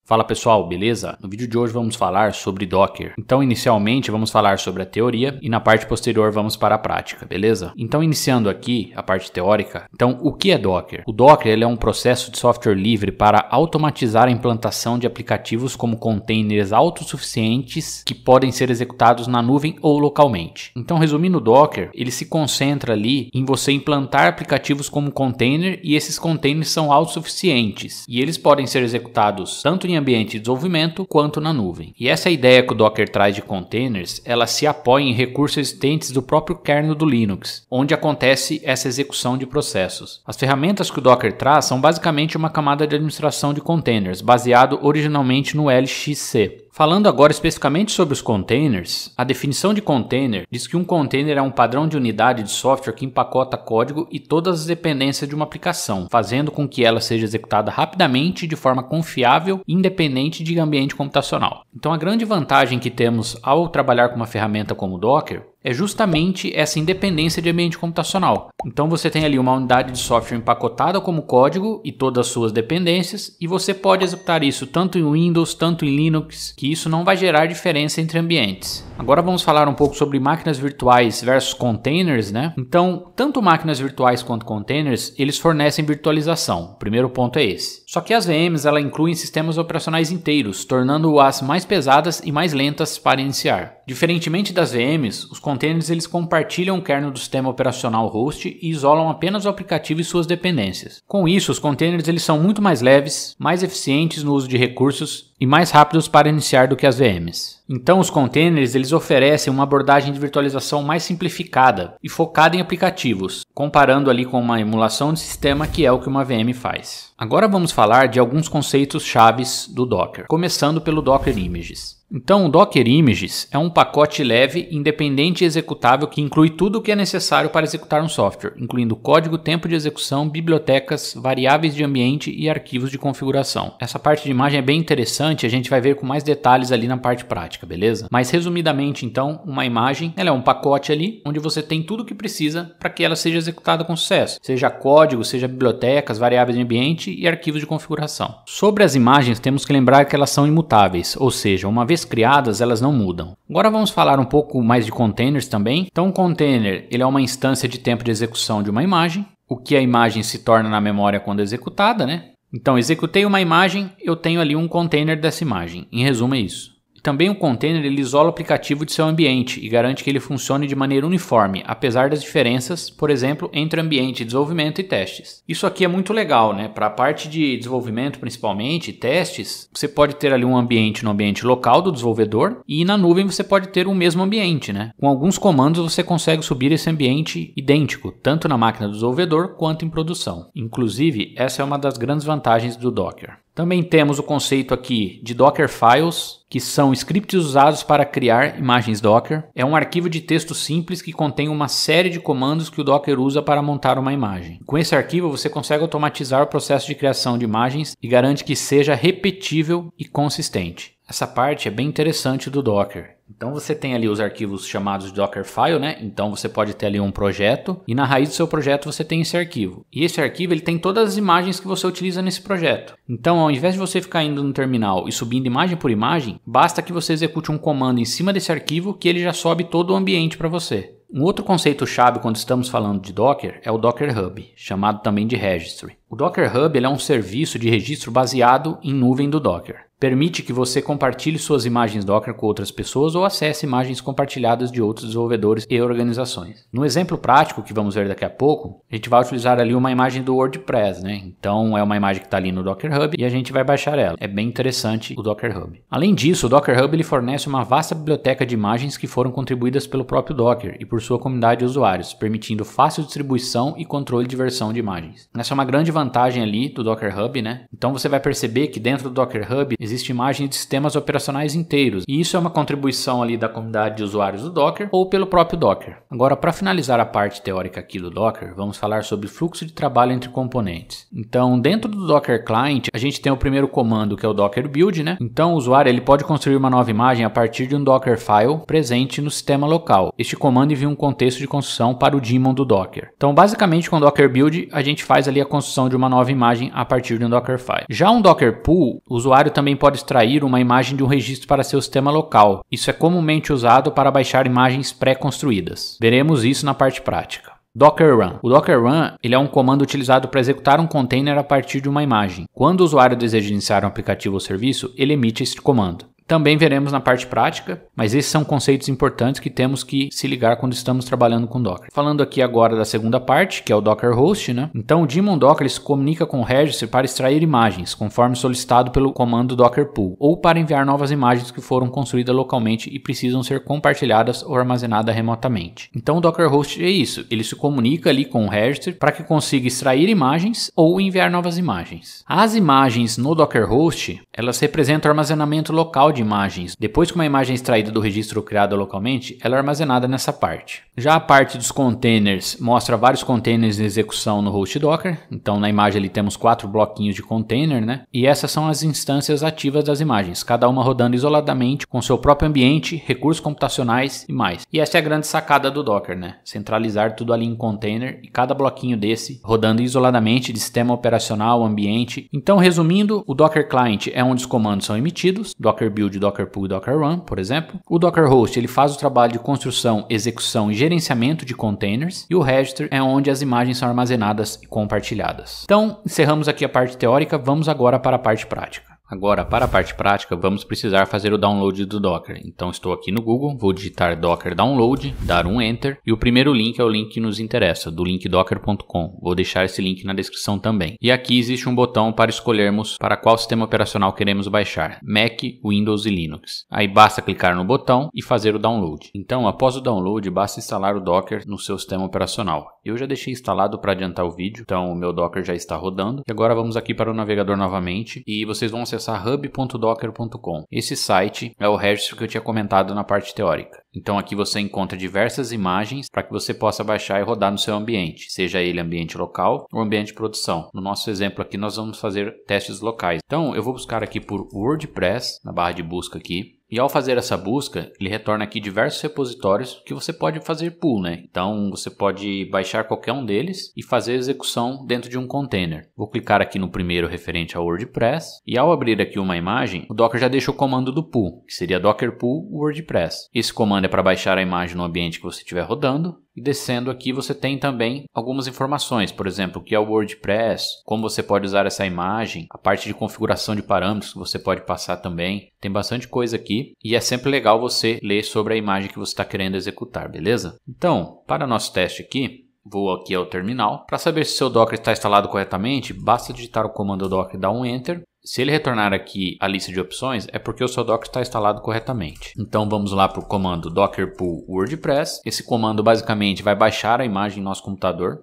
Fala pessoal, beleza? No vídeo de hoje vamos falar sobre Docker. Então inicialmente vamos falar sobre a teoria e na parte posterior vamos para a prática, beleza? Então iniciando aqui a parte teórica, então o que é Docker? O Docker ele é um processo de software livre para automatizar a implantação de aplicativos como containers autossuficientes que podem ser executados na nuvem ou localmente. Então resumindo o Docker, ele se concentra ali em você implantar aplicativos como container e esses containers são autossuficientes e eles podem ser executados tanto em ambiente de desenvolvimento quanto na nuvem. E essa ideia que o Docker traz de containers, ela se apoia em recursos existentes do próprio kernel do Linux, onde acontece essa execução de processos. As ferramentas que o Docker traz são basicamente uma camada de administração de containers, baseado originalmente no LXC. Falando agora especificamente sobre os containers, a definição de container diz que um container é um padrão de unidade de software que empacota código e todas as dependências de uma aplicação, fazendo com que ela seja executada rapidamente de forma confiável e independente de ambiente computacional. Então a grande vantagem que temos ao trabalhar com uma ferramenta como o Docker é justamente essa independência de ambiente computacional. Então você tem ali uma unidade de software empacotada como código e todas as suas dependências, e você pode executar isso tanto em Windows, tanto em Linux, que isso não vai gerar diferença entre ambientes. Agora vamos falar um pouco sobre máquinas virtuais versus containers, né? Então, tanto máquinas virtuais quanto containers, eles fornecem virtualização. O primeiro ponto é esse. Só que as VMs, ela incluem sistemas operacionais inteiros, tornando-as mais pesadas e mais lentas para iniciar. Diferentemente das VMs, os containers eles compartilham o kernel do sistema operacional host e isolam apenas o aplicativo e suas dependências. Com isso, os containers eles são muito mais leves, mais eficientes no uso de recursos e mais rápidos para iniciar do que as VMs. Então os containers eles oferecem uma abordagem de virtualização mais simplificada e focada em aplicativos, comparando ali com uma emulação de sistema que é o que uma VM faz. Agora vamos falar de alguns conceitos chaves do Docker, começando pelo Docker Images. Então o Docker Images é um pacote leve, independente e executável que inclui tudo o que é necessário para executar um software, incluindo código, tempo de execução, bibliotecas, variáveis de ambiente e arquivos de configuração. Essa parte de imagem é bem interessante, a gente vai ver com mais detalhes ali na parte prática, beleza? Mas resumidamente então, uma imagem ela é um pacote ali onde você tem tudo o que precisa para que ela seja executada com sucesso, seja código, seja bibliotecas, variáveis de ambiente e arquivos de configuração. Sobre as imagens temos que lembrar que elas são imutáveis, ou seja, uma vez criadas, elas não mudam. Agora vamos falar um pouco mais de containers também. Então, um container ele é uma instância de tempo de execução de uma imagem, o que a imagem se torna na memória quando executada, né? Então, executei uma imagem, eu tenho ali um container dessa imagem. Em resumo, é isso. Também o container ele isola o aplicativo de seu ambiente e garante que ele funcione de maneira uniforme, apesar das diferenças, por exemplo, entre ambiente de desenvolvimento e testes. Isso aqui é muito legal, né? Para a parte de desenvolvimento, principalmente, testes, você pode ter ali um ambiente no ambiente local do desenvolvedor e na nuvem você pode ter o mesmo ambiente, né? Com alguns comandos você consegue subir esse ambiente idêntico, tanto na máquina do desenvolvedor quanto em produção. Inclusive, essa é uma das grandes vantagens do Docker. Também temos o conceito aqui de Docker Files, que são scripts usados para criar imagens Docker. É um arquivo de texto simples que contém uma série de comandos que o Docker usa para montar uma imagem. Com esse arquivo você consegue automatizar o processo de criação de imagens e garante que seja repetível e consistente. Essa parte é bem interessante do Docker. Então você tem ali os arquivos chamados de Dockerfile, né? Então você pode ter ali um projeto e na raiz do seu projeto você tem esse arquivo. E esse arquivo ele tem todas as imagens que você utiliza nesse projeto. Então ao invés de você ficar indo no terminal e subindo imagem por imagem, basta que você execute um comando em cima desse arquivo que ele já sobe todo o ambiente para você. Um outro conceito-chave quando estamos falando de Docker é o Docker Hub, chamado também de Registry. O Docker Hub ele é um serviço de registro baseado em nuvem do Docker. Permite que você compartilhe suas imagens Docker com outras pessoas ou acesse imagens compartilhadas de outros desenvolvedores e organizações. No exemplo prático que vamos ver daqui a pouco, a gente vai utilizar ali uma imagem do WordPress, né? Então é uma imagem que está ali no Docker Hub e a gente vai baixar ela. É bem interessante o Docker Hub. Além disso, o Docker Hub ele fornece uma vasta biblioteca de imagens que foram contribuídas pelo próprio Docker e por sua comunidade de usuários, permitindo fácil distribuição e controle de versão de imagens. Essa é uma grande vantagem ali do Docker Hub, né? Então você vai perceber que dentro do Docker Hub existe imagem de sistemas operacionais inteiros. E isso é uma contribuição ali da comunidade de usuários do Docker ou pelo próprio Docker. Agora, para finalizar a parte teórica aqui do Docker, vamos falar sobre fluxo de trabalho entre componentes. Então, dentro do Docker Client, a gente tem o primeiro comando que é o Docker Build, né? Então, o usuário ele pode construir uma nova imagem a partir de um Dockerfile presente no sistema local. Este comando envia um contexto de construção para o daemon do Docker. Então, basicamente, com o Docker Build, a gente faz ali a construção criação de uma nova imagem a partir de um Dockerfile. Já um Docker Pull, o usuário também pode extrair uma imagem de um registro para seu sistema local. Isso é comumente usado para baixar imagens pré-construídas. Veremos isso na parte prática. Docker Run. O Docker Run ele é um comando utilizado para executar um container a partir de uma imagem. Quando o usuário deseja iniciar um aplicativo ou serviço, ele emite esse comando. Também veremos na parte prática, mas esses são conceitos importantes que temos que se ligar quando estamos trabalhando com Docker. Falando aqui agora da segunda parte, que é o Docker Host, né? Então o daemon Docker ele se comunica com o registry para extrair imagens, conforme solicitado pelo comando Docker Pull, ou para enviar novas imagens que foram construídas localmente e precisam ser compartilhadas ou armazenadas remotamente. Então o Docker Host é isso, ele se comunica ali com o registry para que consiga extrair imagens ou enviar novas imagens. As imagens no Docker Host, elas representam o armazenamento local de imagens. Depois que uma imagem é extraída do registro criado localmente, ela é armazenada nessa parte. Já a parte dos containers mostra vários containers em execução no host Docker. Então na imagem ali temos 4 bloquinhos de container, né? E essas são as instâncias ativas das imagens, cada uma rodando isoladamente com seu próprio ambiente, recursos computacionais e mais. E essa é a grande sacada do Docker, né? Centralizar tudo ali em container e cada bloquinho desse rodando isoladamente de sistema operacional, ambiente. Então resumindo, o Docker Client é onde os comandos são emitidos, Docker Build, Docker Pull e Docker Run, por exemplo. O Docker Host ele faz o trabalho de construção, execução e gerenciamento de containers. E o Registry é onde as imagens são armazenadas e compartilhadas. Então, encerramos aqui a parte teórica, vamos agora para a parte prática. Agora, para a parte prática, vamos precisar fazer o download do Docker. Então, estou aqui no Google, vou digitar Docker Download, dar um Enter. E o primeiro link é o link que nos interessa, do link docker.com. Vou deixar esse link na descrição também. E aqui existe um botão para escolhermos para qual sistema operacional queremos baixar. Mac, Windows e Linux. Aí basta clicar no botão e fazer o download. Então, após o download, basta instalar o Docker no seu sistema operacional. Eu já deixei instalado para adiantar o vídeo, então o meu Docker já está rodando. E agora vamos aqui para o navegador novamente e vocês vão acessar hub.docker.com. Esse site é o registro que eu tinha comentado na parte teórica. Então aqui você encontra diversas imagens para que você possa baixar e rodar no seu ambiente, seja ele ambiente local ou ambiente de produção. No nosso exemplo aqui nós vamos fazer testes locais. Então eu vou buscar aqui por WordPress, na barra de busca aqui. E ao fazer essa busca, ele retorna aqui diversos repositórios que você pode fazer pull, né? Então você pode baixar qualquer um deles e fazer a execução dentro de um container. Vou clicar aqui no primeiro referente ao WordPress e ao abrir aqui uma imagem, o Docker já deixa o comando do pull, que seria Docker Pull WordPress. Esse comando é para baixar a imagem no ambiente que você estiver rodando. E descendo aqui você tem também algumas informações, por exemplo, o que é o WordPress, como você pode usar essa imagem, a parte de configuração de parâmetros que você pode passar também. Tem bastante coisa aqui e é sempre legal você ler sobre a imagem que você está querendo executar, beleza? Então, para nosso teste aqui, vou aqui ao terminal. Para saber se seu Docker está instalado corretamente, basta digitar o comando Docker e dar um Enter. Se ele retornar aqui a lista de opções, é porque o seu Docker está instalado corretamente. Então vamos lá para o comando Docker Pull WordPress. Esse comando basicamente vai baixar a imagem em nosso computador.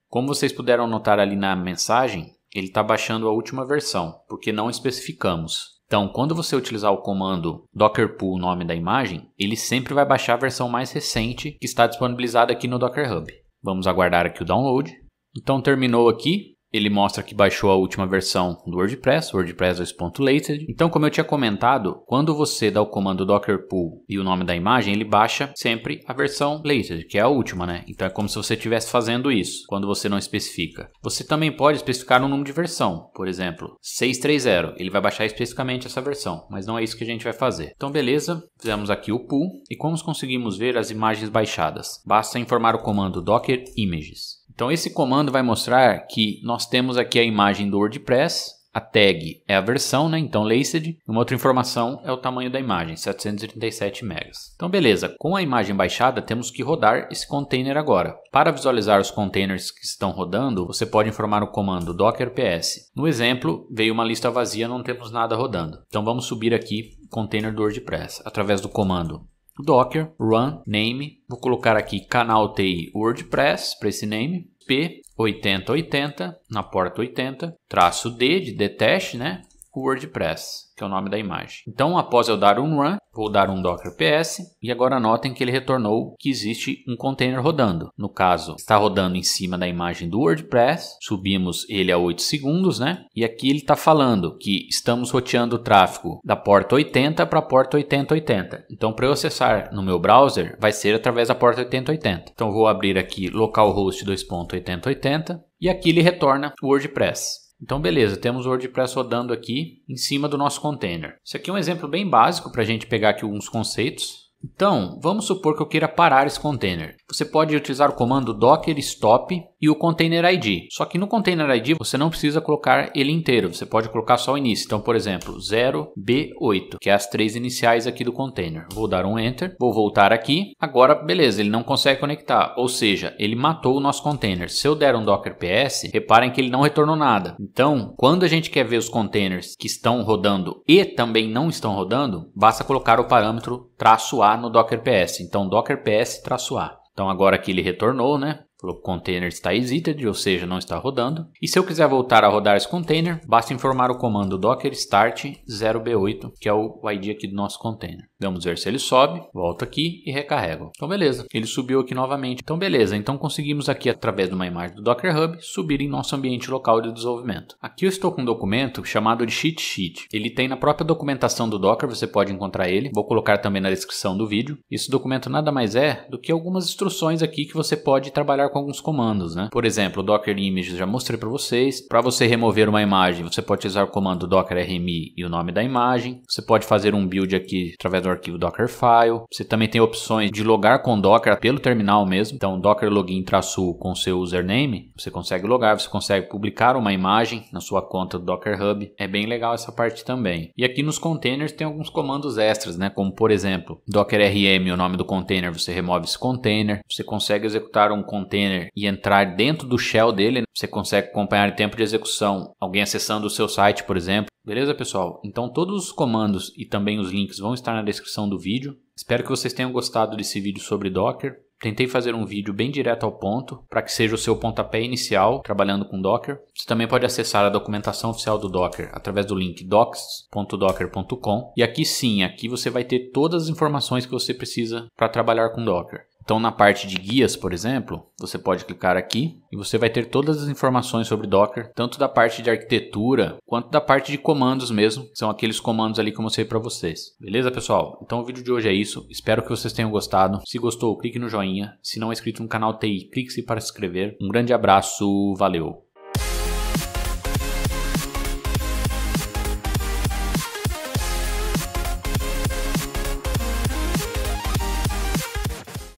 Como vocês puderam notar ali na mensagem, ele está baixando a última versão, porque não especificamos. Então, quando você utilizar o comando Docker Pull, o nome da imagem, ele sempre vai baixar a versão mais recente que está disponibilizada aqui no Docker Hub. Vamos aguardar aqui o download. Então terminou aqui. Ele mostra que baixou a última versão do WordPress, WordPress 2.latest. Então, como eu tinha comentado, quando você dá o comando Docker Pull e o nome da imagem, ele baixa sempre a versão latest, que é a última, né? Então, é como se você estivesse fazendo isso, quando você não especifica. Você também pode especificar um número de versão, por exemplo, 630. Ele vai baixar especificamente essa versão, mas não é isso que a gente vai fazer. Então, beleza, fizemos aqui o pull e como conseguimos ver as imagens baixadas? Basta informar o comando Docker Images. Então esse comando vai mostrar que nós temos aqui a imagem do WordPress, a tag é a versão, né? Então latest, uma outra informação é o tamanho da imagem, 737 megas. Então beleza, com a imagem baixada temos que rodar esse container agora. Para visualizar os containers que estão rodando, você pode informar o comando Docker PS. No exemplo, veio uma lista vazia, não temos nada rodando. Então vamos subir aqui o container do WordPress através do comando Docker Run Name. Vou colocar aqui canal TI WordPress para esse name. P8080 na porta 80. Traço D de detach, né? WordPress, que é o nome da imagem. Então, após eu dar um run, vou dar um Docker PS e agora notem que ele retornou que existe um container rodando. No caso, está rodando em cima da imagem do WordPress, subimos ele a 8 segundos, né? E aqui ele está falando que estamos roteando o tráfego da porta 80 para a porta 8080. Então, para eu acessar no meu browser, vai ser através da porta 8080. Então, vou abrir aqui localhost 2.8080. E aqui ele retorna o WordPress. Então beleza, temos o WordPress rodando aqui em cima do nosso container. Isso aqui é um exemplo bem básico para a gente pegar aqui alguns conceitos. Então, vamos supor que eu queira parar esse container. Você pode utilizar o comando docker stop e o container ID. Só que no container ID você não precisa colocar ele inteiro, você pode colocar só o início. Então, por exemplo, 0B8, que é as 3 iniciais aqui do container. Vou dar um enter, vou voltar aqui. Agora, beleza, ele não consegue conectar, ou seja, ele matou o nosso container. Se eu der um docker ps, reparem que ele não retornou nada. Então, quando a gente quer ver os containers que estão rodando e também não estão rodando, basta colocar o parâmetro -a no docker ps. Então, docker ps -a. Então, agora aqui ele retornou, né? O container está exited, ou seja, não está rodando. E se eu quiser voltar a rodar esse container, basta informar o comando docker start 0b8, que é o ID aqui do nosso container. Vamos ver se ele sobe, volta aqui e recarrega. Então beleza, ele subiu aqui novamente. Então beleza, então conseguimos aqui através de uma imagem do Docker Hub subir em nosso ambiente local de desenvolvimento. Aqui eu estou com um documento chamado de cheat sheet. Ele tem na própria documentação do Docker, você pode encontrar ele. Vou colocar também na descrição do vídeo. Esse documento nada mais é do que algumas instruções aqui que você pode trabalhar com alguns comandos, né? Por exemplo, o Docker Image já mostrei para vocês. Para você remover uma imagem, você pode utilizar o comando docker rmi e o nome da imagem. Você pode fazer um build aqui através do arquivo Dockerfile. Você também tem opções de logar com Docker pelo terminal mesmo. Então, Docker login -u com seu username, você consegue logar, você consegue publicar uma imagem na sua conta do Docker Hub. É bem legal essa parte também. E aqui nos containers tem alguns comandos extras, né? Como por exemplo, Docker rm, o nome do container, você remove esse container. Você consegue executar um container e entrar dentro do shell dele, né? Você consegue acompanhar o tempo de execução, alguém acessando o seu site, por exemplo. Beleza, pessoal? Então todos os comandos e também os links vão estar na descrição do vídeo. Espero que vocês tenham gostado desse vídeo sobre Docker. Tentei fazer um vídeo bem direto ao ponto, para que seja o seu pontapé inicial trabalhando com Docker. Você também pode acessar a documentação oficial do Docker através do link docs.docker.com. E aqui sim, aqui você vai ter todas as informações que você precisa para trabalhar com Docker. Então na parte de guias, por exemplo, você pode clicar aqui e você vai ter todas as informações sobre Docker, tanto da parte de arquitetura, quanto da parte de comandos mesmo, que são aqueles comandos ali que eu mostrei para vocês. Beleza, pessoal? Então o vídeo de hoje é isso. Espero que vocês tenham gostado. Se gostou, clique no joinha. Se não é inscrito no canal TI, clique-se para se inscrever. Um grande abraço, valeu!